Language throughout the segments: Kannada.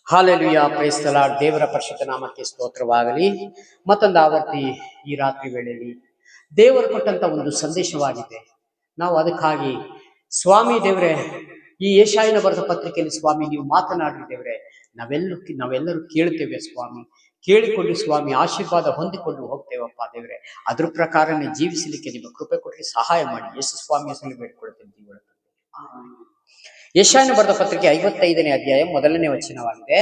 Hallelujah, price the lord. ದೇವರ ಪರಿಶುದ್ಧ ನಾಮಕ್ಕೆ ಸ್ತೋತ್ರವಾಗಲಿ. ಮತ್ತೊಂದು ಆವರ್ತಿ ಈ ರಾತ್ರಿ ವೇಳೆಯಲ್ಲಿ ದೇವರು ಕೊಟ್ಟಂತ ಒಂದು ಸಂದೇಶವಾಗಿದೆ. ನಾವು ಅದಕ್ಕಾಗಿ ಸ್ವಾಮಿ ದೇವರೇ, ಈ ಯೆಶಾಯನ ಬರೆದ ಪತ್ರಿಕೆಯಲ್ಲಿ ಸ್ವಾಮಿ ನೀವು ಮಾತನಾಡಿ ದೇವರೇ, ನಾವೆಲ್ಲರೂ ಕೇಳುತ್ತೇವೆ ಸ್ವಾಮಿ. ಕೇಳಿಕೊಂಡು ಸ್ವಾಮಿ ಆಶೀರ್ವಾದ ಹೊಂದಿಕೊಂಡು ಹೋಗ್ತೇವಪ್ಪ ದೇವರೇ. ಅದ್ರ ಪ್ರಕಾರನೇ ಜೀವಿಸಲಿಕ್ಕೆ ನಿಮ್ಮ ಕೃಪೆ ಕೊಟ್ಟು ಸಹಾಯ ಮಾಡಿ. ಯೇಸು ಸ್ವಾಮಿ ಹೆಸರಲ್ಲಿ ಬೇಡಿಕೊಳ್ಳುತ್ತೇನೆ. ಯೆಶಾಯನ ಬರೆದ ಪತ್ರಿಕೆ 55ನೇ ಅಧ್ಯಾಯ 1ನೇ ವಚನವಾಗಿದೆ.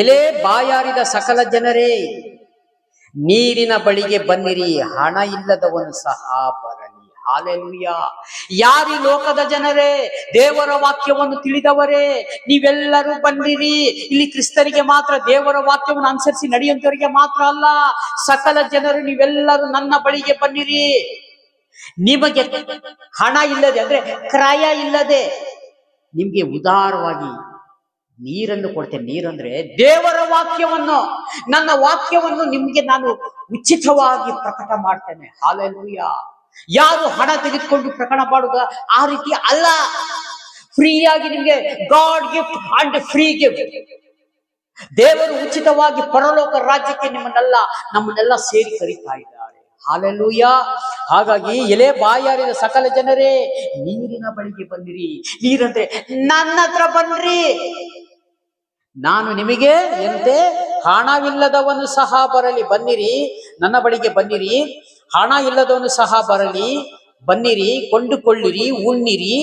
ಎಲೆ ಬಾಯಾರಿದ ಸಕಲ ಜನರೇ, ನೀರಿನ ಬಳಿಗೆ ಬನ್ನಿರಿ, ಹಣ ಇಲ್ಲದವನು ಸಹ ಬರಲಿ. ಹಾಲೆಲೂಯಾ. ಯಾರಿ ಲೋಕದ ಜನರೇ, ದೇವರ ವಾಕ್ಯವನ್ನು ತಿಳಿದವರೇ, ನೀವೆಲ್ಲರೂ ಬನ್ನಿರಿ. ಇಲ್ಲಿ ಕ್ರಿಸ್ತರಿಗೆ ಮಾತ್ರ, ದೇವರ ವಾಕ್ಯವನ್ನು ಅನುಸರಿಸಿ ನಡೆಯುವಂತವರಿಗೆ ಮಾತ್ರ ಅಲ್ಲ, ಸಕಲ ಜನರು ನೀವೆಲ್ಲರೂ ನನ್ನ ಬಳಿಗೆ ಬನ್ನಿರಿ. ನಿಮಗೆ ಹಣ ಇಲ್ಲದೆ ಅಂದ್ರೆ ಕ್ರಯ ಇಲ್ಲದೆ ನಿಮ್ಗೆ ಉದಾರವಾಗಿ ನೀರನ್ನು ಕೊಡ್ತೇನೆ. ನೀರಂದ್ರೆ ದೇವರ ವಾಕ್ಯವನ್ನು, ನನ್ನ ವಾಕ್ಯವನ್ನು ನಿಮ್ಗೆ ನಾನು ಉಚಿತವಾಗಿ ಪ್ರಕಟ ಮಾಡ್ತೇನೆ. ಹಾಲೆಲೂಯಾ. ಯಾರು ಹಣ ತೆಗೆದುಕೊಂಡು ಪ್ರಕಟ ಮಾಡುವ ಆ ರೀತಿ ಅಲ್ಲ. ಫ್ರೀಯಾಗಿ ನಿಮ್ಗೆ god gift and free gift. ದೇವರು ಉಚಿತವಾಗಿ ಪರಲೋಕ ರಾಜ್ಯಕ್ಕೆ ನಮ್ಮನ್ನೆಲ್ಲ ಸೇರಿ ಕರೀತಾ ಇದ್ದಾರೆ. ಹಾಲೆಲೂಯಾ. ಹಾಗಾಗಿ ಎಲೆ ಬಾಯಾರಿದ ಸಕಲ ಜನರೇ, ನೀರಿನ ಬಳಿಗೆ ಬನ್ನಿರಿ. ನೀರಂದ್ರೆ ನನ್ನ ಹತ್ರ ಬನ್ನಿರಿ, ನಾನು ನಿಮಗೆ ಎಂತೆ ಹಣವಿಲ್ಲದವನು ಸಹ ಬರಲಿ. ಬನ್ನಿರಿ, ನನ್ನ ಬಳಿಗೆ ಬನ್ನಿರಿ. ಹಣ ಇಲ್ಲದವನು ಸಹ ಬರಲಿ. ಬನ್ನಿರಿ, ಕೊಂಡುಕೊಳ್ಳಿರಿ, ಉಣ್ಣಿರಿ.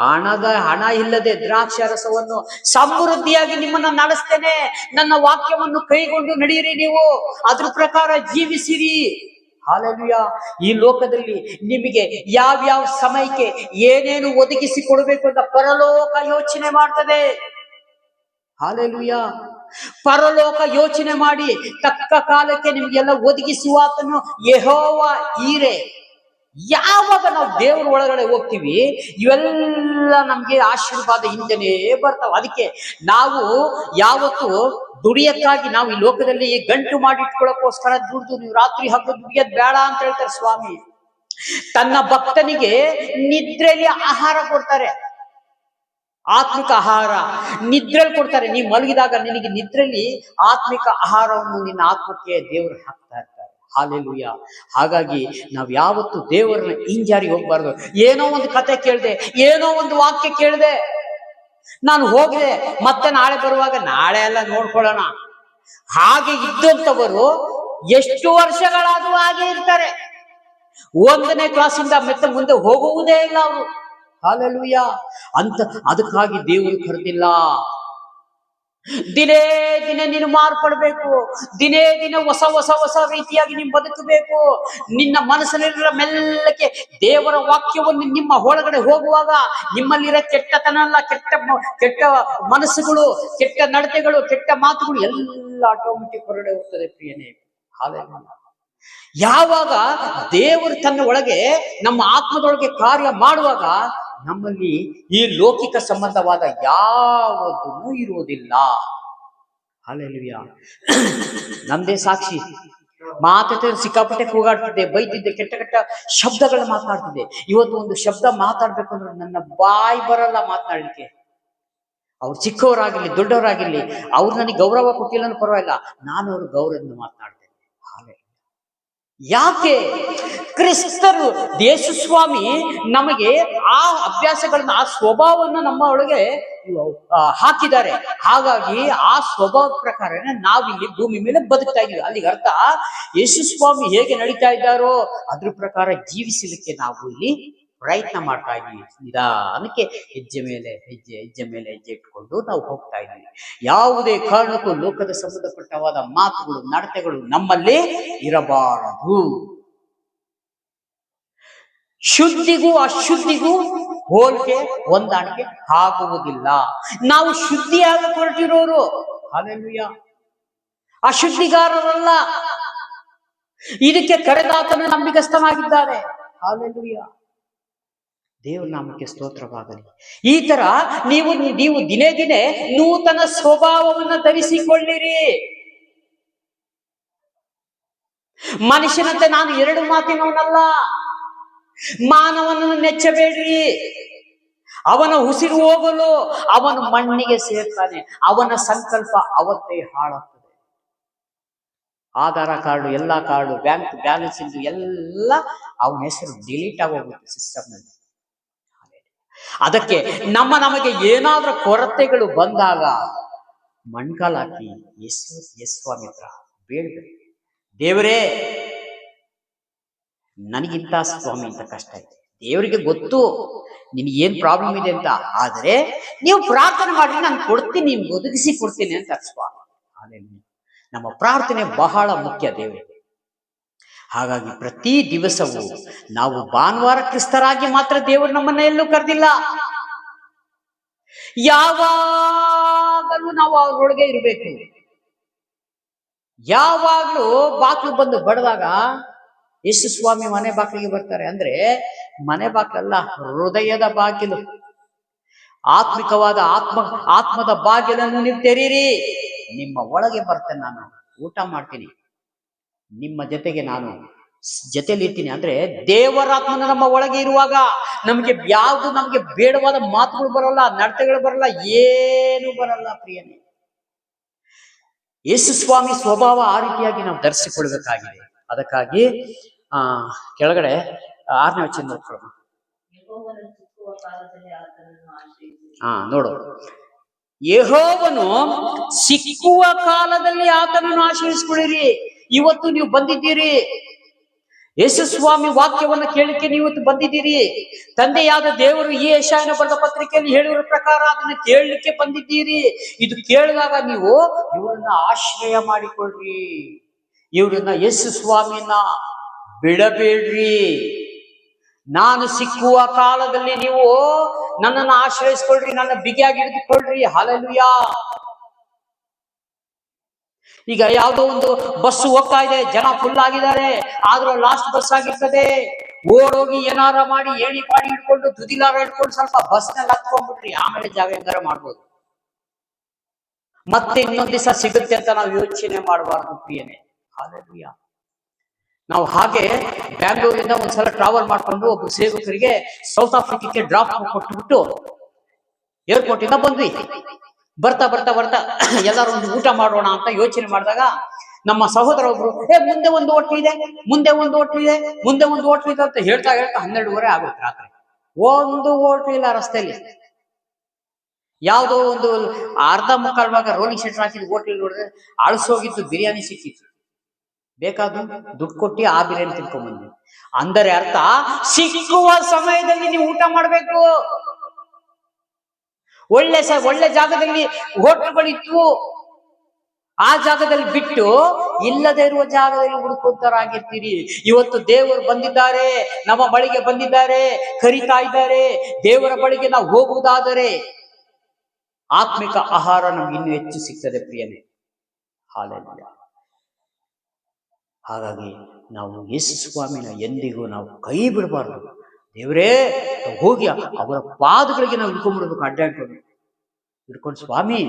ಹಣ ಇಲ್ಲದೆ ದ್ರಾಕ್ಷಾರಸವನ್ನು ಸಮೃದ್ಧಿಯಾಗಿ ನಿಮ್ಮನ್ನ ನಡೆಸ್ತೇನೆ. ನನ್ನ ವಾಕ್ಯವನ್ನು ಕೈಗೊಂಡು ನಡೆಯಿರಿ, ನೀವು ಅದ್ರ ಪ್ರಕಾರ ಜೀವಿಸಿರಿ. ಹಾಲೆಲೂಯಾ. ಈ ಲೋಕದಲ್ಲಿ ನಿಮಗೆ ಯಾವ್ಯಾವ ಸಮಯಕ್ಕೆ ಏನೇನು ಒದಗಿಸಿ ಕೊಡಬೇಕು ಅಂತ ಪರಲೋಕ ಯೋಚನೆ ಮಾಡ್ತದೆ. ಹಾಲೆಲೂಯಾ. ಪರಲೋಕ ಯೋಚನೆ ಮಾಡಿ ತಕ್ಕ ಕಾಲಕ್ಕೆ ನಿಮ್ಗೆಲ್ಲ ಒದಗಿಸುವಾತನು ಯೆಹೋವ ಈರೆ. ಯಾವಾಗ ನಾವು ದೇವರ ಒಳಗಡೆ ಹೋಗ್ತೀವಿ, ಇವೆಲ್ಲ ನಮ್ಗೆ ಆಶೀರ್ವಾದ ಹಿಂದೆನೇ ಬರ್ತಾವ. ಅದಕ್ಕೆ ನಾವು ಯಾವತ್ತು ದುಡಿಯಕ್ಕಾಗಿ ನಾವು ಈ ಲೋಕದಲ್ಲಿ ಗಂಟು ಮಾಡಿ ಇಟ್ಕೊಳ್ಳೋಕೋಸ್ಕರ ದುಡ್ದು, ನೀವು ರಾತ್ರಿ ಹಗ್ಗ ದುಡಿಯೋದ್ ಬೇಡ ಅಂತ ಹೇಳ್ತಾರೆ ಸ್ವಾಮಿ. ತನ್ನ ಭಕ್ತನಿಗೆ ನಿದ್ರೆಯಲ್ಲಿ ಆಹಾರ ಕೊಡ್ತಾರೆ, ಆತ್ಮಿಕ ಆಹಾರ ನಿದ್ರೆಯಲ್ಲಿ ಕೊಡ್ತಾರೆ. ನೀವು ಮಲಗಿದಾಗ ನಿನಗೆ ನಿದ್ರೆಯಲ್ಲಿ ಆತ್ಮಿಕ ಆಹಾರವನ್ನು ನಿನ್ನ ಆತ್ಮಕ್ಕೆ ದೇವರು ಹಾಕ್ತಾ ಇರ್ತಾರೆ. ಹಾಲೆಲೂಯಾ. ಹಾಗಾಗಿ ನಾವ್ ಯಾವತ್ತು ದೇವರನ್ನ ಹಿಂಜಾರಿ ಹೋಗ್ಬಾರ್ದು. ಏನೋ ಒಂದು ಕತೆ ಕೇಳ್ದೆ, ಏನೋ ಒಂದು ವಾಕ್ಯ ಕೇಳ್ದೆ, ನಾನು ಹೋಗಿದೆ, ಮತ್ತೆ ನಾಳೆ ಬರುವಾಗ ನಾಳೆ ಎಲ್ಲ ನೋಡ್ಕೊಳ್ಳೋಣ, ಹಾಗೆ ಇದ್ದಂಥವರು ಎಷ್ಟು ವರ್ಷಗಳಾದ್ರೂ ಹಾಗೆ ಇರ್ತಾರೆ. 1ನೇ ಕ್ಲಾಸಿಂದ ಮತ್ತೆ ಮುಂದೆ ಹೋಗುವುದೇ ಇಲ್ಲ ಅವರು. ಹಾಲೆಲೂಯಾ. ಅದಕ್ಕಾಗಿ ದೇವರು ಕರೆದಿಲ್ಲ. ದಿನೇ ದಿನೇ ನೀನು ಮಾರ್ಪಡ್ಬೇಕು. ದಿನೇ ದಿನ ಹೊಸ ರೀತಿಯಾಗಿ ನೀನು ಬದುಕಬೇಕು. ನಿನ್ನ ಮನಸ್ಸಿನಲ್ಲಿರೋ ಮೆಲ್ಲಕ್ಕೆ ದೇವರ ವಾಕ್ಯವನ್ನು ನಿಮ್ಮ ಒಳಗಡೆ ಹೋಗುವಾಗ ನಿಮ್ಮಲ್ಲಿರೋ ಕೆಟ್ಟತನ ಅಲ್ಲ, ಕೆಟ್ಟ ಮನಸ್ಸುಗಳು, ಕೆಟ್ಟ ನಡತೆಗಳು, ಕೆಟ್ಟ ಮಾತುಗಳು ಎಲ್ಲ ಆಟೋಮೆಟಿಕ್ ಹೊರಗಡೆ ಹೋಗ್ತದೆ ಪ್ರಿಯನೇ. ಹಾಲೆಲೂಯಾ. ಯಾವಾಗ ದೇವರು ತನ್ನ ಒಳಗೆ ನಮ್ಮ ಆತ್ಮದೊಳಗೆ ಕಾರ್ಯ ಮಾಡುವಾಗ ನಮ್ಮಲ್ಲಿ ಈ ಲೌಕಿಕ ಸಂಬಂಧವಾದ ಯಾವುದೂ ಇರುವುದಿಲ್ಲ. ಹಾಲೆಲೂಯಾ. ನಮ್ದೇ ಸಾಕ್ಷಿ. ಮಾತಾಡ್ತಿದ್ದೆ, ಸಿಕ್ಕಾಪಟ್ಟೆ ಕೂಗಾಡ್ತಿದ್ದೆ, ಬೈತಿದ್ದೆ, ಕೆಟ್ಟ ಶಬ್ದಗಳನ್ನ ಮಾತನಾಡ್ತಿದ್ದೆ. ಇವತ್ತು ಒಂದು ಶಬ್ದ ಮಾತಾಡ್ಬೇಕು ಅಂದ್ರೆ ನನ್ನ ಬಾಯಿ ಬರಲ್ಲ ಮಾತನಾಡ್ಲಿಕ್ಕೆ. ಅವ್ರು ಚಿಕ್ಕವರಾಗಿರ್ಲಿ, ದೊಡ್ಡವರಾಗಿರ್ಲಿ, ಅವ್ರು ನನಗೆ ಗೌರವ ಕೊಟ್ಟಿಲ್ಲ ಅನ್ನೋ ಪರವಾಗಿಲ್ಲ, ನಾನು ಅವ್ರ ಗೌರವದಿಂದ ಮಾತನಾಡ್ತೇನೆ. ಯಾಕೆ? ಕ್ರಿಸ್ತರು ಯೇಸು ಸ್ವಾಮಿ ನಮಗೆ ಆ ಅಭ್ಯಾಸಗಳನ್ನ, ಆ ಸ್ವಭಾವವನ್ನು ನಮ್ಮ ಒಳಗೆ ಹಾಕಿದ್ದಾರೆ. ಹಾಗಾಗಿ ಆ ಸ್ವಭಾವದ ಪ್ರಕಾರನೇ ನಾವಿಲ್ಲಿ ಭೂಮಿ ಮೇಲೆ ಬದುಕ್ತಾ ಇದೀವಿ. ಅಲ್ಲಿಗೆ ಅರ್ಥ, ಯೇಸು ಸ್ವಾಮಿ ಹೇಗೆ ನಡೀತಾ ಇದ್ದಾರೋ ಅದ್ರ ಪ್ರಕಾರ ಜೀವಿಸಲಿಕ್ಕೆ ನಾವು ಇಲ್ಲಿ ಪ್ರಯತ್ನ ಮಾಡ್ತಾ ಇದ್ದೀವಿ. ನಿಧಾನಕ್ಕೆ ಹೆಜ್ಜೆ ಮೇಲೆ ಹೆಜ್ಜೆ ಇಟ್ಕೊಂಡು ನಾವು ಹೋಗ್ತಾ ಇದ್ದೀವಿ. ಯಾವುದೇ ಕಾರಣಕ್ಕೂ ಲೋಕದ ಸಂಬಂಧಪಟ್ಟವಾದ ಮಾತುಗಳು, ನಡತೆಗಳು ನಮ್ಮಲ್ಲಿ ಇರಬಾರದು. ಶುದ್ಧಿಗೂ ಅಶುದ್ಧಿಗೂ ಹೋಲಿಕೆ, ಹೊಂದಾಣಿಕೆ ಆಗುವುದಿಲ್ಲ. ನಾವು ಶುದ್ಧಿಯಾಗ ಹೊರಟಿರೋರು. ಹಾಲೆಲೂಯಾ. ಅಶುದ್ಧಿಗಾರರಲ್ಲ. ಇದಕ್ಕೆ ಕರೆದಾತನ ನಂಬಿಕಸ್ಥನಾಗಿದ್ದಾರೆ. ಹಾಲೆಲೂಯಾ. ದೇವರ ನಾಮಕ್ಕೆ ಸ್ತೋತ್ರವಾಗಲಿ. ಈ ತರ ನೀವು ದಿನೇ ದಿನೇ ನೂತನ ಸ್ವಭಾವವನ್ನು ಧರಿಸಿಕೊಳ್ಳಿರಿ. ಮನುಷ್ಯನಂತೆ ನಾನು ಎರಡು ಮಾತಿನವನಲ್ಲ. ಮಾನವನನ್ನು ನೆಚ್ಚಬೇಡ್ರಿ. ಅವನ ಉಸಿರು ಹೋಗಲು ಅವನು ಮಣ್ಣಿಗೆ ಸೇರ್ತಾನೆ. ಅವನ ಸಂಕಲ್ಪ ಅವತ್ತೇ ಹಾಳಾಗ್ತದೆ. ಆಧಾರ ಕಾರ್ಡು, ಎಲ್ಲಾ ಕಾರ್ಡು, ಬ್ಯಾಂಕ್ ಬ್ಯಾಲೆನ್ಸ್ ಇಂದು ಎಲ್ಲ ಅವನ ಹೆಸರು ಡಿಲೀಟ್ ಆಗೋಗುತ್ತೆ ಸಿಸ್ಟಮ್ ನಲ್ಲಿ. ಅದಕ್ಕೆ ನಮಗೆ ಏನಾದ್ರೂ ಕೊರತೆಗಳು ಬಂದಾಗ ಮಣ್ಕಾಲಾಕಿ ಸ್ವಾಮಿ ಹತ್ರ ಬೇಡ್ಬೇಕು. ದೇವರೇ, ನನಗಿಂತ ಸ್ವಾಮಿ ಇಂತ ಕಷ್ಟ ಇದೆ. ದೇವರಿಗೆ ಗೊತ್ತು ನಿನಗೇನ್ ಪ್ರಾಬ್ಲಮ್ ಇದೆ ಅಂತ. ಆದ್ರೆ ನೀವು ಪ್ರಾರ್ಥನೆ ಮಾಡಿ ನಾನು ಕೊಡ್ತೀನಿ, ನಿಮ್ಗೆ ಒದಗಿಸಿ ಕೊಡ್ತೀನಿ ಅಂತ ಸ್ವಾಮಿ. ನಮ್ಮ ಪ್ರಾರ್ಥನೆ ಬಹಳ ಮುಖ್ಯ ದೇವರಿಗೆ. ಹಾಗಾಗಿ ಪ್ರತಿ ದಿವಸವೂ ನಾವು ಭಾನುವಾರ ಕ್ರಿಸ್ತರಾಗಿ ಮಾತ್ರ ದೇವರು ನಮ್ಮನ್ನ ಎಲ್ಲೂ ಕರೆದಿಲ್ಲ. ಯಾವಾಗಲೂ ನಾವು ಅವರೊಳಗೆ ಇರಬೇಕು. ಯಾವಾಗ್ಲೂ ಬಾಕ್ಲು ಬಂದು ಬಡದಾಗ ಯೇಸು ಸ್ವಾಮಿ ಮನೆ ಬಾಗಿಲಿಗೆ ಬರ್ತಾರೆ. ಅಂದ್ರೆ ಮನೆ ಬಾಗಿಲಲ್ಲ, ಹೃದಯದ ಬಾಗಿಲು, ಆತ್ಮಿಕವಾದ ಆತ್ಮದ ಬಾಗಿಲನ್ನು ನೀವು ತೆರೀರಿ. ನಿಮ್ಮ ಒಳಗೆ ಬರ್ತೇನೆ, ನಾನು ಊಟ ಮಾಡ್ತೀನಿ, ನಿಮ್ಮ ಜೊತೆಗೆ ನಾನು ಜೊತೆಲಿ ಇರ್ತೀನಿ. ಅಂದ್ರೆ ದೇವರಾತ್ಮನ ನಮ್ಮ ಒಳಗೆ ಇರುವಾಗ ನಮಗೆ ಯಾವುದು ನಮಗೆ ಬೇಡವಾದ ಮಾತುಗಳು ಬರಲ್ಲ, ನಡತೆಗಳು ಬರಲ್ಲ, ಏನು ಬರಲ್ಲ ಪ್ರಿಯನೇ. ಯೇಸು ಸ್ವಾಮಿ ಸ್ವಭಾವ ಆ ರೀತಿಯಾಗಿ ನಾವು ಧರಿಸಿಕೊಳ್ಬೇಕಾಗಿದೆ. ಅದಕ್ಕಾಗಿ ಕೆಳಗಡೆ 6ನೇ ವಚನ ನೋಡ್ಕೊಳ್ಳೋಣ. ನೋಡು, ಯೆಹೋವನು ಸಿಕ್ಕುವ ಕಾಲದಲ್ಲಿ ಆತನನ್ನು ಆಶ್ರಯಿಸಿಕೊಳ್ಳಿರಿ. ಇವತ್ತು ನೀವು ಬಂದಿದ್ದೀರಿ, ಯೇಸು ಸ್ವಾಮಿ ವಾಕ್ಯವನ್ನು ಕೇಳಲಿಕ್ಕೆ ನೀವು ಇವತ್ತು ಬಂದಿದ್ದೀರಿ. ತಂದೆಯಾದ ದೇವರು ಈ ಯೆಶಾಯನ ಬರೆದ ಪತ್ರಿಕೆಯಲ್ಲಿ ಹೇಳಿರುವ ಪ್ರಕಾರ ಅದನ್ನ ಕೇಳಲಿಕ್ಕೆ ಬಂದಿದ್ದೀರಿ. ಇದು ಕೇಳಿದಾಗ ನೀವು ಇವರನ್ನ ಆಶ್ರಯ ಮಾಡಿಕೊಳ್ಳ್ರಿ, ಇವರನ್ನ ಯೇಸು ಸ್ವಾಮಿಯನ್ನ ಬಿಡಬೇಡ್ರಿ. ನಾನು ಸಿಕ್ಕುವ ಕಾಲದಲ್ಲಿ ನೀವು ನನ್ನನ್ನು ಆಶ್ರಯಿಸ್ಕೊಳ್ರಿ, ನನ್ನ ಬಿಗಿಯಾಗಿ ಹಿಡಿದುಕೊಳ್ರಿ. ಹಲ್ಲೆಲೂಯಾ. ಈಗ ಯಾವುದೋ ಒಂದು ಬಸ್ ಹೋಗ್ತಾ ಇದೆ, ಜನ ಫುಲ್ ಆಗಿದ್ದಾರೆ, ಆದ್ರೂ ಲಾಸ್ಟ್ ಬಸ್ ಆಗಿರ್ತದೆ. ಓಡೋಗಿ ಏನಾರ ಮಾಡಿ ಏಣಿ ಪಾಡಿ ಹಿಡ್ಕೊಂಡು ತುದಿಲಾರ ಹಿಡ್ಕೊಂಡು ಸ್ವಲ್ಪ ಬಸ್ನಲ್ಲಿ ಹತ್ಕೊಂಡ್ಬಿಟ್ರಿ, ಆಮೇಲೆ ಜಾಗ ಹೆಂಗಾರ ಮಾಡ್ಬೋದು. ಮತ್ತೆ ಇನ್ನೊಂದ್ ದಿವಸ ಸಿಗುತ್ತೆ ಅಂತ ನಾವು ಯೋಚನೆ ಮಾಡಬಾರ್ದು ಪ್ರಿಯನೇ. ಹಲ್ಲೆಲೂಯಾ. ನಾವು ಹಾಗೆ ಬ್ಯಾಂಗ್ಳೂರಿಂದ ಒಂದ್ಸಲ ಟ್ರಾವೆಲ್ ಮಾಡ್ಕೊಂಡು ಒಬ್ಬ ಸೇವಕರಿಗೆ ಸೌತ್ ಆಫ್ರಿಕಕ್ಕೆ ಡ್ರಾಪ್ ಕೊಟ್ಟುಬಿಟ್ಟು ಏರ್ಪೋರ್ಟ್ ಇಂದ ಬಂದ್ವಿ. ಬರ್ತಾ ಬರ್ತಾ ಬರ್ತಾ ಎಲ್ಲರೂ ಒಂದು ಊಟ ಮಾಡೋಣ ಅಂತ ಯೋಚನೆ ಮಾಡಿದಾಗ ನಮ್ಮ ಸಹೋದರ ಒಬ್ರು, ಮುಂದೆ ಒಂದು ಹೋಟ್ಲ್ ಇದೆ, ಮುಂದೆ ಒಂದು ಹೋಟ್ಲ್ ಇದೆ, ಮುಂದೆ ಒಂದು ಹೋಟ್ಲ್ ಇದೆ ಅಂತ ಹೇಳ್ತಾ 12:30 ಆಗುತ್ತೆ ರಾತ್ರಿ. ಒಂದು ಹೋಟ್ಲ್ ಇಲ್ಲ ರಸ್ತೆಯಲ್ಲಿ. ಯಾವುದೋ ಒಂದು ಅರ್ಧ ಮುಕ್ಕಾಲ್ ಭಾಗ ರೋಲಿಂಗ್ ಶೆಟರ್ ಹಾಕಿದ ಹೋಟ್ಲ್ ನೋಡಿದ್ರೆ ಅಳಸೋಗಿದ್ದು ಬಿರಿಯಾನಿ ಸಿಕ್ಕಿತ್ತು. ಬೇಕಾದ್ರು ದುಡ್ಡು ಕೊಟ್ಟು ಆ ಬಿರಿಯಾನಿ ತಿನ್ಕೊಂಡ್ಬಂದ್ವಿ. ಅಂದರೆ ಅರ್ಥ, ಸಿಕ್ಕುವ ಸಮಯದಲ್ಲಿ ನೀವು ಊಟ ಮಾಡ್ಬೇಕು. ಒಳ್ಳೆ ಜಾಗದಲ್ಲಿ ಹೋಟೆಲ್ಗಳಿತ್ತು, ಆ ಜಾಗದಲ್ಲಿ ಬಿಟ್ಟು ಇಲ್ಲದೆ ಇರುವ ಜಾಗದಲ್ಲಿ ಹುಡುಕುವಂತರಾಗಿರ್ತೀರಿ. ಇವತ್ತು ದೇವರು ಬಂದಿದ್ದಾರೆ, ನಮ್ಮ ಬಳಿಗೆ ಬಂದಿದ್ದಾರೆ, ಕರೀತಾ ಇದ್ದಾರೆ. ದೇವರ ಬಳಿಗೆ ನಾವು ಹೋಗುವುದಾದರೆ ಆತ್ಮಿಕ ಆಹಾರ ನಮ್ಗೆ ಇನ್ನೂ ಹೆಚ್ಚು ಸಿಗ್ತದೆ ಪ್ರಿಯನೇ. ಹಲ್ಲೆಲೂಯಾ. ಹಾಗಾಗಿ ನಾವು ಯೇಸು ಸ್ವಾಮಿನ ಎಂದಿಗೂ ನಾವು ಕೈ ಬಿಡಬಾರ್ದು. ದೇವರೇ, ಹೋಗಿ ಅವರ ಪಾದಗಳಿಗೆ ನಾವು ಹಿಡ್ಕೊಂಡ್ಬಿಡ್ಬೇಕು, ಹಿಡ್ಕೊಂಡು ಸ್ವಾಮಿ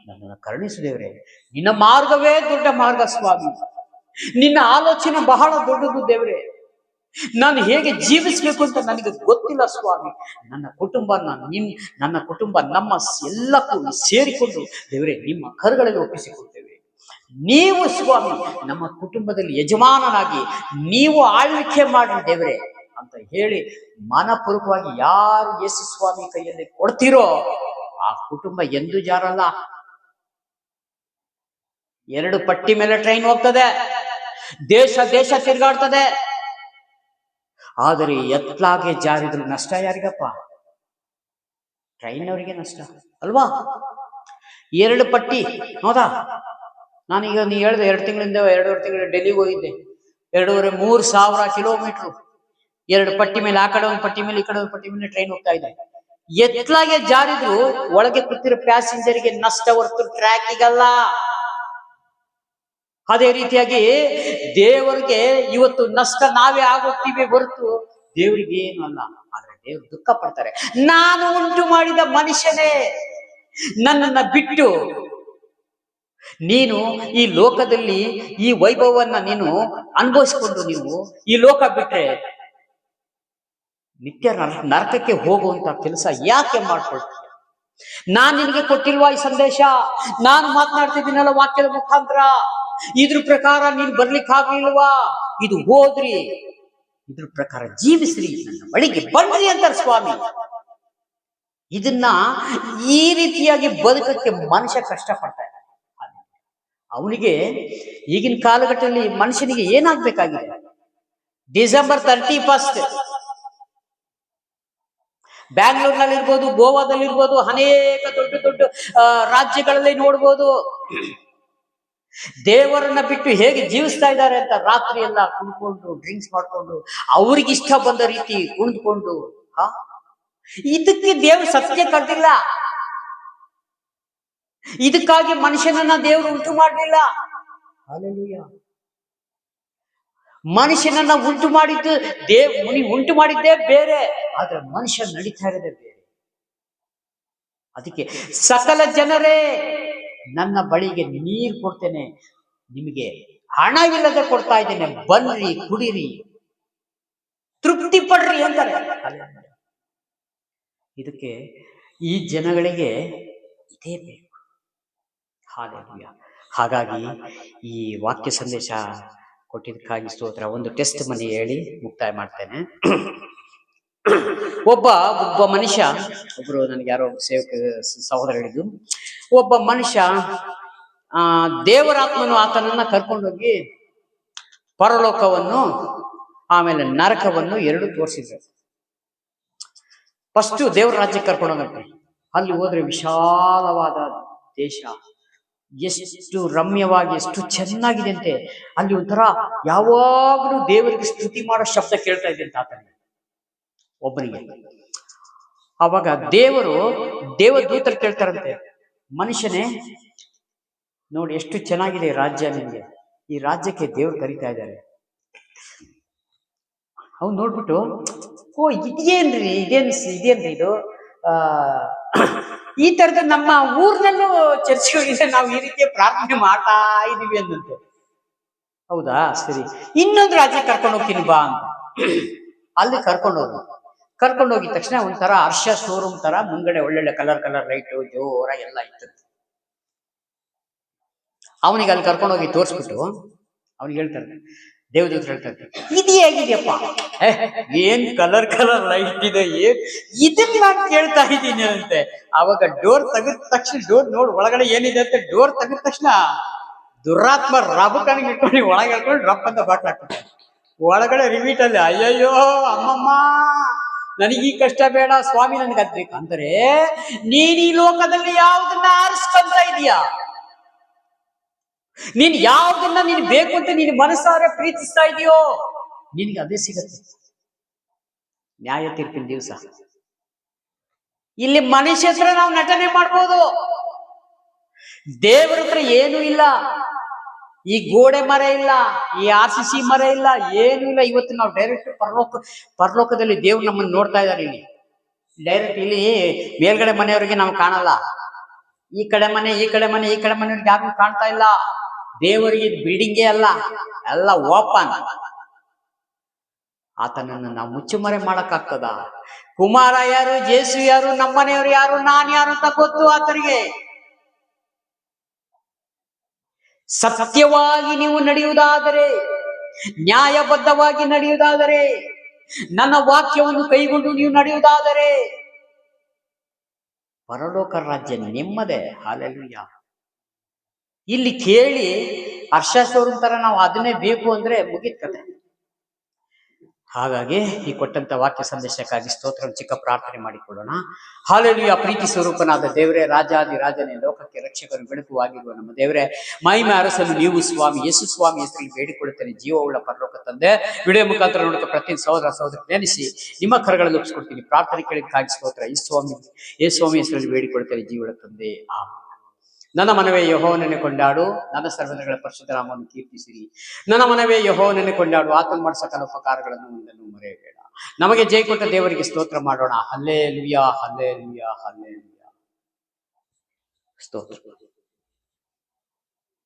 ನನ್ನನ್ನು ಕರುಣಿಸು ದೇವರೇ, ನಿನ್ನ ಮಾರ್ಗವೇ ದೊಡ್ಡ ಮಾರ್ಗ ಸ್ವಾಮಿ, ನಿನ್ನ ಆಲೋಚನೆ ಬಹಳ ದೊಡ್ಡದು ದೇವರೇ, ನಾನು ಹೇಗೆ ಜೀವಿಸ್ಬೇಕು ಅಂತ ನನಗೆ ಗೊತ್ತಿಲ್ಲ ಸ್ವಾಮಿ. ನನ್ನ ಕುಟುಂಬ ನಮ್ಮ ಎಲ್ಲಕ್ಕೂ ಸೇರಿಕೊಂಡು ದೇವರೇ ನಿಮ್ಮ ಕರುಗಳಲ್ಲಿ ಒಪ್ಪಿಸಿಕೊಳ್ತೇವೆ. ನೀವು ಸ್ವಾಮಿ ನಮ್ಮ ಕುಟುಂಬದಲ್ಲಿ ಯಜಮಾನನಾಗಿ ನೀವು ಆಳ್ವಿಕೆ ಮಾಡಿ ದೇವರೇ ಅಂತ ಹೇಳಿ ಮನಪೂರ್ವಕವಾಗಿ ಯಾರು ಯೇಸು ಸ್ವಾಮಿ ಕೈಯಲ್ಲಿ ಕೊಡ್ತೀರೋ ಆ ಕುಟುಂಬ ಎಂದೂ ಜಾರಲ್ಲ. 2 ಪಟ್ಟಿ ಮೇಲೆ ಟ್ರೈನ್ ಹೋಗ್ತದೆ, ದೇಶ ತಿರುಗಾಡ್ತದೆ. ಆದರೆ ಎತ್ಲಾಗೆ ಜಾರಿದ್ರು ನಷ್ಟ ಯಾರಿಗಪ್ಪ? ಟ್ರೈನ್ ಅವರಿಗೆ ನಷ್ಟ ಅಲ್ವಾ? 2 ಪಟ್ಟಿ. ಹೌದಾ? ನಾನೀಗ ನೀ ಹೇಳಿದೆ 2 ತಿಂಗಳಿಂದ 2.5 ತಿಂಗಳು ಡೆಲ್ಲಿಗೆ ಹೋಗಿದ್ದೆ. 2,500-3,000 ಕಿಲೋಮೀಟರ್ 2 ಪಟ್ಟಿ ಮೇಲೆ, ಆ ಕಡೆ ಒಂದು ಪಟ್ಟಿ ಮೇಲೆ, ಈ ಕಡೆ ಒಂದು ಪಟ್ಟಿ ಮೇಲೆ ಟ್ರೈನ್ ಹೋಗ್ತಾ ಇದೆ. ಎತ್ಲಾಗೆ ಜಾರಿದ್ರು ಒಳಗೆ ಕೂತಿರೋ ಪ್ಯಾಸೆಂಜರ್ಗೆ ನಷ್ಟ ಹೊರತು ಟ್ರ್ಯಾಕಿಗಲ್ಲ. ಅದೇ ರೀತಿಯಾಗಿ ದೇವರಿಗೆ ಇವತ್ತು ನಷ್ಟ ನಾವೇ ಆಗೋಗ್ತೀವಿ ಹೊರತು ದೇವರಿಗೆ ಏನು ಅಲ್ಲ. ಆದ್ರೆ ದೇವರು ದುಃಖ ಪಡ್ತಾರೆ. ನಾನು ಉಂಟು ಮಾಡಿದ ಮನುಷ್ಯನೇ ನನ್ನನ್ನ ಬಿಟ್ಟು ನೀನು ಈ ಲೋಕದಲ್ಲಿ ಈ ವೈಭವವನ್ನ ನೀನು ಅನುಭವಿಸಿಕೊಂಡು ನೀವು ಈ ಲೋಕ ಬಿಟ್ರೆ ನಿತ್ಯ ನರಕಕ್ಕೆ ಹೋಗುವಂತ ಕೆಲಸ ಯಾಕೆ ಮಾಡ್ಕೊಳ್ತೀಯ? ನಾನ್ ನಿನಗೆ ಕೊಟ್ಟಿಲ್ವಾ ಈ ಸಂದೇಶ? ನಾನು ಮಾತನಾಡ್ತಿದ್ದೀನಲ್ಲ ವಾಕ್ಯದ ಮುಖಾಂತರ, ಇದ್ರ ಪ್ರಕಾರ ನೀನ್ ಬರ್ಲಿಕ್ಕಾಗ್ಲಿಲ್ವಾ? ಇದು ಹೋದ್ರಿ, ಇದ್ರ ಪ್ರಕಾರ ಜೀವಿಸ್ರಿ, ನನ್ನ ಬಳಿಗೆ ಬನ್ರಿ ಅಂತಾರೆ ಸ್ವಾಮಿ. ಇದನ್ನ ಈ ರೀತಿಯಾಗಿ ಬದುಕಕ್ಕೆ ಮನುಷ್ಯ ಕಷ್ಟಪಡ್ತಾ ಇದ್ದಾನೆ. ಅವನಿಗೆ ಈಗಿನ ಕಾಲಘಟ್ಟದಲ್ಲಿ ಮನುಷ್ಯನಿಗೆ ಏನಾಗ್ಬೇಕಾಗಿದೆ? ಡಿಸೆಂಬರ್ 31 ಬ್ಯಾಂಗ್ಳೂರ್ನಲ್ಲಿರ್ಬೋದು, ಗೋವಾದಲ್ಲಿರ್ಬೋದು, ಅನೇಕ ದೊಡ್ಡ ದೊಡ್ಡ ರಾಜ್ಯಗಳಲ್ಲಿ ನೋಡ್ಬೋದು, ದೇವರನ್ನ ಬಿಟ್ಟು ಹೇಗೆ ಜೀವಿಸ್ತಾ ಇದ್ದಾರೆ ಅಂತ. ರಾತ್ರಿ ಎಲ್ಲ ಕುಣ್ಕೊಂಡು ಡ್ರಿಂಕ್ಸ್ ಮಾಡ್ಕೊಂಡು ಅವ್ರಿಗೆ ಇಷ್ಟ ಬಂದ ರೀತಿ ಕುಣಿದ್ಕೊಂಡು, ಇದಕ್ಕೆ ದೇವರು ಸತ್ಯ ಕಟ್ಟಿಲ್ಲ. ಇದಕ್ಕಾಗಿ ಮನುಷ್ಯನನ್ನ ದೇವರು ಉಂಟು ಮಾಡಲಿಲ್ಲ. ಹಲ್ಲೆಲೂಯಾ. ಮನುಷ್ಯನನ್ನ ಉಂಟು ಮಾಡಿದ್ದು ಉಂಟು ಮಾಡಿದ್ದೇ ಬೇರೆ, ಆದ್ರೆ ಮನುಷ್ಯ ನಡೀತಾ ಇರೋದೇ ಬೇರೆ. ಅದಕ್ಕೆ ಸಕಲ ಜನರೇ ನನ್ನ ಬಳಿಗೆ ನೀರು ಕೊಡ್ತೇನೆ, ನಿಮಗೆ ಹಣವಿಲ್ಲದೆ ಕೊಡ್ತಾ ಇದ್ದೇನೆ, ಬನ್ರಿ ಕುಡಿರಿ ತೃಪ್ತಿ ಪಡ್ರಿ ಅಂತಾರೆ. ಇದಕ್ಕೆ ಈ ಜನಗಳಿಗೆ ಇದೇ ಬೇಕು. ಹಲ್ಲೆಲೂಯಾ. ಹಾಗಾಗಿ ಈ ವಾಕ್ಯ ಸಂದೇಶ ಕೊಟ್ಟಿದ್ದಕ್ಕಾಗಿ ಸ್ತೋತ್ರ. ಒಂದು ಟೆಸ್ಟ್ ಮನಿ ಹೇಳಿ ಮುಕ್ತಾಯ ಮಾಡ್ತೇನೆ. ಒಬ್ಬ ಮನುಷ್ಯ, ಒಬ್ರು ನನಗೆ ಯಾರೋ ಸೇವಕ ಸಹೋದರ ಹೇಳಿದ್ದು, ಒಬ್ಬ ಮನುಷ್ಯ ದೇವರಾತ್ಮನು ಆತನನ್ನ ಕರ್ಕೊಂಡೋಗಿ ಪರಲೋಕವನ್ನು ಆಮೇಲೆ ನರಕವನ್ನು ಎರಡು ತೋರಿಸಿದ್ರು. ಫಸ್ಟ್ ದೇವರ ರಾಜ್ಯಕ್ಕೆ ಕರ್ಕೊಂಡೋಗಂತೆ. ಅಲ್ಲಿ ಹೋದ್ರೆ ವಿಶಾಲವಾದ ದೇಶ, ಎಷ್ಟು ರಮ್ಯವಾಗಿ, ಎಷ್ಟು ಚೆನ್ನಾಗಿದೆ ಅಂತೆ. ಅಲ್ಲಿ ಒಂಥರ ಯಾವಾಗಲೂ ದೇವರಿಗೆ ಸ್ತುತಿ ಮಾಡೋ ಶಬ್ದ ಕೇಳ್ತಾ ಇದೆ ಅಂತ ಆತನಿಗೆ, ಒಬ್ಬನಿಗೆ. ಅವಾಗ ದೇವದೂತರು ಕೇಳ್ತಾರಂತೆ, ಮನುಷ್ಯನೇ ನೋಡಿ ಎಷ್ಟು ಚೆನ್ನಾಗಿದೆ ರಾಜ್ಯ, ನಿಮಗೆ ಈ ರಾಜ್ಯಕ್ಕೆ ದೇವರು ಕರೀತಾ ಇದ್ದಾರೆ. ಅವ್ನು ನೋಡ್ಬಿಟ್ಟು, ಓ ಇದೇನ್ರಿ ಇದು ಈ ತರದ ನಮ್ಮ ಊರ್ನಲ್ಲೂ ಚರ್ಚ್ಗಳಿದೆ, ನಾವು ಈ ರೀತಿಯ ಪ್ರಾರ್ಥನೆ ಮಾಡ್ತಾ ಇದೀವಿ ಅಂದಂತೆ. ಹೌದಾ, ಸರಿ, ಇನ್ನೊಂದು ರಾಜ್ಯಕ್ಕೆ ಕರ್ಕೊಂಡು ಹೋಗ್ತೀನಿ ಬಾ ಅಂತ ಅಲ್ಲಿ ಕರ್ಕೊಂಡೋಗಿದ ತಕ್ಷಣ ಒಂಥರ ಹರ್ಷ ಶೋರೂಮ್ ತರ ಮುಂಗಡೆ ಒಳ್ಳೊಳ್ಳೆ ಕಲರ್ ಲೈಟ್ ಜೋರ ಎಲ್ಲ ಇತ್ತು. ಅವನಿಗೆ ಅಲ್ಲಿ ಕರ್ಕೊಂಡೋಗಿ ತೋರಿಸ್ಬಿಟ್ಟು ಅವ್ನಿಗೆ ಹೇಳ್ತಾರೆ, ದೇವದೂತರು ಹೇಳ್ತಾರೆ, ಇದು ಹೇಗಿದೆಯಪ್ಪ, ಏನ್ ಕಲರ್ ಲೈಟ್ ಇದೆ, ಇದನ್ನ ನಾನು ಕೇಳ್ತಾ ಇದ್ದೀನಿ ಅಂತೆ. ಅವಾಗ ಡೋರ್ ತೆಗೆದ ತಕ್ಷಣ, ಡೋರ್ ನೋಡ್ ಒಳಗಡೆ ಏನಿದೆ ಅಂತ ಡೋರ್ ತೆಗೆದ ತಕ್ಷಣ ದುರಾತ್ಮ ರಬಕನಿಗೆ ಇಟ್ಕೊಂಡು ಒಳಗೆ ಹೇಳ್ಕೊಂಡು ರಪ್ ಅಂತ ಬಾಕ್ಲಾಗ್ತದೆ. ಒಳಗಡೆ ರಿಮೀಟ್ ಅಲ್ಲಿ, ಅಯ್ಯಯ್ಯೋ ಅಮ್ಮಮ್ಮ ನನಗೆ ಈ ಕಷ್ಟ ಬೇಡ ಸ್ವಾಮಿ, ನನ್ಗೆ ಅದ್ಬೇಕು ಅಂದ್ರೆ, ನೀನ್ ಈ ಲೋಕದಲ್ಲಿ ಯಾವುದನ್ನ ಆರಿಸ್ಕೊಂತ ಇದೀಯಾ, ನೀನ್ ಯಾವುದನ್ನ ನೀನ್ ಬೇಕು ಅಂತ ನೀನು ಮನಸ್ಸಾರೆ ಪ್ರೀತಿಸ್ತಾ ಇದೆಯೋ, ನಿನ್ಗೆ ಅದೇ ಸಿಗತ್ತೆ ನ್ಯಾಯ ತೀರ್ಪಿನ ದಿವಸ. ಇಲ್ಲಿ ಮನುಷ್ಯ ಹತ್ರ ನಾವು ನಟನೆ ಮಾಡ್ಬೋದು, ದೇವರ ಹತ್ರ ಏನೂ ಇಲ್ಲ. ಈ ಗೋಡೆ ಮರ ಇಲ್ಲ, ಈ RCC ಮರ ಇಲ್ಲ, ಏನೂ ಇಲ್ಲ. ಇವತ್ತು ನಾವು ಡೈರೆಕ್ಟ್ ಪರಲೋಕದಲ್ಲಿ ದೇವ್ರು ನಮ್ಮನ್ನು ನೋಡ್ತಾ ಇದ್ದಾರೆ. ಇಲ್ಲಿ ಡೈರೆಕ್ಟ್ ಇಲ್ಲಿ ಮೇಲ್ಗಡೆ ಮನೆಯವರಿಗೆ ನಾವು ಕಾಣಲ್ಲ, ಈ ಕಡೆ ಮನೆ ಮನೆಯವ್ರಿಗೆ ಯಾರು ಕಾಣ್ತಾ ಇಲ್ಲ. ದೇವರಿಗೆ ಬಿಲ್ಡಿಂಗೇ ಅಲ್ಲ, ಎಲ್ಲ ಓಪನ್. ಆತನನ್ನು ನಾವು ಮುಚ್ಚುಮರೆ ಮಾಡಕ್ಕಾಗ್ತದ? ಕುಮಾರ ಯಾರು, ಜೇಸು ಯಾರು, ನಮ್ಮನೆಯವರು ಯಾರು, ನಾನು ಯಾರು ಅಂತ ಗೊತ್ತು ಆತನಿಗೆ. ಸತ್ಯವಾಗಿ ನೀವು ನಡೆಯುವುದಾದರೆ, ನ್ಯಾಯಬದ್ಧವಾಗಿ ನಡೆಯುವುದಾದರೆ, ನನ್ನ ವಾಕ್ಯವನ್ನು ಕೈಗೊಂಡು ನೀವು ನಡೆಯುವುದಾದರೆ, ಪರಲೋಕ ರಾಜ್ಯ ನಿಮ್ಮದೇ. ಹಲ್ಲೆಲೂಯಾ. ಇಲ್ಲಿ ಕೇಳಿ ಹರ್ಷಾಶೋರಂ ತರ ನಾವು ಅದನ್ನೇ ಬೇಕು ಅಂದ್ರೆ ಮುಗಿದ ಕತೆ. ಹಾಗಾಗಿ ಈ ಕೊಟ್ಟಂತ ವಾಕ್ಯ ಸಂದೇಶಕ್ಕಾಗಿ ಸ್ತೋತ್ರ, ಚಿಕ್ಕ ಪ್ರಾರ್ಥನೆ ಮಾಡಿಕೊಳ್ಳೋಣ. ಹಲ್ಲೆಲೂಯಾ. ಪ್ರೀತಿ ಸ್ವರೂಪನಾದ ದೇವರೇ, ರಾಜಾದಿ ಲೋಕಕ್ಕೆ ರಕ್ಷಕರು ಬೆಳಕುವಾಗಿರುವ ನಮ್ಮ ದೇವರೇ, ಮಹಿಮೆ ಅರಸಲು ನೀವು ಸ್ವಾಮಿ ಯೇಸು ಸ್ವಾಮಿ ಹೆಸರಲ್ಲಿ ಬೇಡಿಕೊಳ್ಳುತ್ತೇನೆ. ಜೀವವುಳ್ಳ ಪರಲೋಕ ತಂದೆ, ವಿಡಿಯೋ ಮುಖಾಂತರ ನೋಡುತ್ತಾ ಪ್ರತಿ ಸಹೋದರ ನೆನೆಸಿ ನಿಮ್ಮ ಕರಗಳಲ್ಲಿ ಒಪ್ಪಿಸ್ಕೊಡ್ತೀನಿ. ಪ್ರಾರ್ಥನೆ ಕೇಳಿದಕ್ಕಾಗಿ ಸ್ತೋತ್ರ. ಯೇಸು ಸ್ವಾಮಿ ಹೆಸರಲ್ಲಿ ಬೇಡಿಕೊಳ್ಳುತ್ತೇನೆ, ಜೀವವುಳ್ಳ ತಂದೆ, ಆಮೆನ್. ನನ್ನ ಮನವೇ ಯೆಹೋವನನ್ನೇ ಕೊಂಡಾಡು, ನನ್ನ ಸರ್ವದಗಳ ಪರಿಶುದ್ಧ ನಾಮವನ್ನು ಕೀರ್ತಿಸಿರಿ. ನನ್ನ ಮನವೇ ಯೆಹೋವನನ್ನೇ ಕೊಂಡಾಡು, ಆತನು ಮಾಡಿದ ಸಕಲ ಉಪಕಾರಗಳನ್ನು ಒಂದನ್ನು ಮರೆಯಬೇಡ. ನಮಗೆ ಜಯ ಕೊಟ್ಟ ದೇವರಿಗೆ ಸ್ತೋತ್ರ ಮಾಡೋಣ. Hallelujah, hallelujah, hallelujah. ಸ್ತೋತ್ರ.